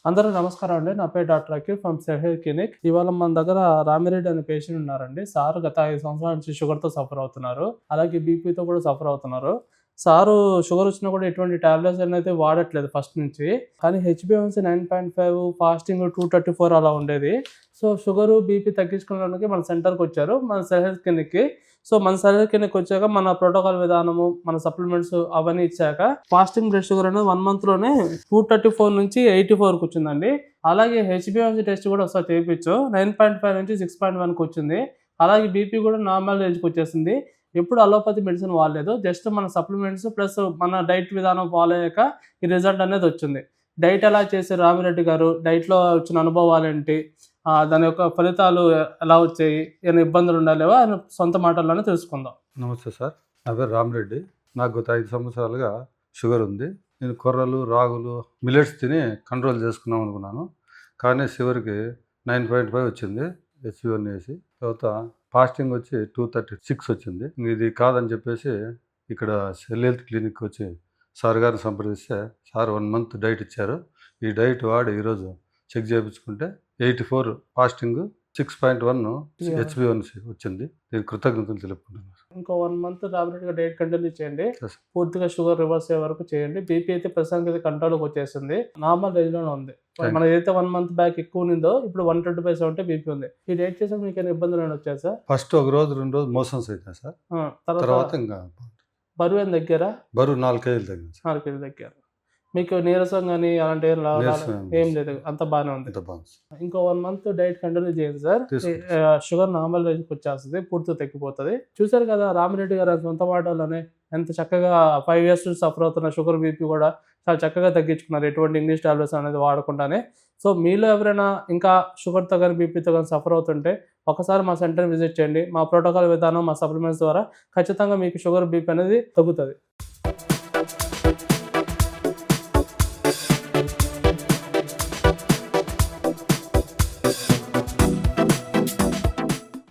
అందరూ నమస్కారం అండి. నా పేరు డాక్టర్ అఖిల్ ఫ్రమ్ సెహెల్ క్లినిక్. ఇవాళ మన దగ్గర రామిరెడ్డి అనే పేషెంట్ ఉన్నారండి. సార్ గత 5 సంవత్సరాల నుంచి షుగర్‌తో సఫర్ అవుతున్నారు. అలాగే బీపీతో కూడా సఫర్ అవుతున్నారు. సారు షుగర్ వచ్చినా కూడా ఎటువంటి టాబ్లెట్స్ అనేది వాడట్లేదు ఫస్ట్ నుంచి. కానీ హెచ్‌బీ1సీ 9.5, ఫాస్టింగ్ 234 అలా ఉండేది. సో షుగరు, బీపీ తగ్గించుకోవడానికి మన సెంటర్‌కొచ్చారు. మన సెహెల్ క్లినిక్‌కి. సో మన సెహెల్ క్లినిక్ వచ్చాక మన ప్రోటోకాల్ విధానము, మన సప్లిమెంట్స్ అవన్నీ ఇచ్చాక ఫాస్టింగ్ బ్లడ్ షుగర్ అనేది 1 మంత్‌లోనే 234 నుంచి 84కి వచ్చిందండి. అలాగే హెచ్‌బీ1సీ టెస్ట్ కూడా ఒకసారి చేయించు. 9.5 నుంచి 6.1కి వచ్చింది. అలాగే బీపీ కూడా నార్మల్ రేంజ్‌కి వచ్చేసింది. ఎప్పుడు అలోపతి మెడిసిన్ వాడలేదు. జస్ట్ మన సప్లిమెంట్స్ ప్లస్ మన డైట్ విధానం ఫాలో అయ్యాక ఈ రిజల్ట్ అనేది వచ్చింది. డైట్ ఎలా చేశారు రామిరెడ్డి గారు? డైట్‌లో వచ్చిన అనుభవాలేంటి? దాని యొక్క ఫలితాలు ఎలా వచ్చాయి? ఏమైనా ఇబ్బందులు ఉండలేవా? ఆయన సొంత మాటల్లోనే తెలుసుకుందాం. నమస్తే సార్, నా పేరు రామిరెడ్డి. నాకు గత 5 సంవత్సరాలుగా షుగర్ ఉంది. నేను కొర్రలు, రాగులు, మిల్లెట్స్ తిని కంట్రోల్ చేసుకుందాం అనుకున్నాను. కానీ చివరికి 9.5 వచ్చింది హెచ్‌బీ1సీ. తర్వాత ఫాస్టింగ్ వచ్చి 236 వచ్చింది. ఇది కాదని చెప్పేసి ఇక్కడ సెల్ హెల్త్ క్లినిక్ వచ్చి సార్ గారిని సంప్రదిస్తే సార్ 1 మంత్ డైట్ ఇచ్చారు. ఈ డైట్ వాడి ఈరోజు చెక్ చేయించుకుంటే 84 ఫాస్టింగ్, 6.1 హెచ్‌బీ1సీ వచ్చింది. నేను కృతజ్ఞతలు తెలుపుకుంటున్నాను. ఇంకో 1 మంత్ రామిరెడ్డిగా డైట్ కంటిన్యూ చేయండి. పూర్తిగా షుగర్ రివర్స్ అయ్యే వరకు చేయండి. బీపీ అయితే ప్రస్తుతానికి అయితే కంట్రోల్‌కి వచ్చేసింది. నార్మల్ రేంజ్‌లోనే ఉంది. మన ఏదైతే 1 మంత్ బ్యాక్ ఎక్కువ ఉన్నదో ఇప్పుడు 120/70 బీపీ ఉంది. ఈ డైట్ చేసాక మీకు ఏమైనా ఇబ్బందులు ఏమైనా వచ్చాయా సార్? ఫస్ట్ ఒక రోజు 2 రోజులు మోషన్స్ అవుతాయి సార్. తర్వాత ఇంకా బరువు ఏం తగ్గారా? బరువు 4 కేజీలు తగ్గింది సార్. 4 కేజీలు తగ్గారు. మీకు నీరసం కానీ అలాంటి ఏం లేదు, అంత బాగానే ఉంది. ఇంకో 1 మంత్ డైట్ కంటిన్యూ చేయండి సార్. షుగర్ నార్మల్ రేంజ్కి వచ్చేస్తుంది, పూర్తిగా తగ్గిపోతుంది. చూసారు కదా రామిరెడ్డి గారు సొంత మాటల్లోనే ఎంత చక్కగా 5 years నుంచి సఫర్ అవుతున్న షుగర్, బీపీ కూడా చాలా చక్కగా తగ్గించుకున్నారు, ఎటువంటి ఇంగ్లీష్ టాబ్లెట్స్ అనేది వాడకుండానే. సో మీలో ఎవరైనా ఇంకా షుగర్తో కానీ బీపీతో కానీ సఫర్ అవుతుంటే ఒకసారి మా సెంటర్ని విజిట్ చేయండి. మా ప్రోటోకాల్ విధానం, మా సప్లిమెంట్స్ ద్వారా ఖచ్చితంగా మీకు షుగర్, బీపీ అనేది తగ్గుతుంది.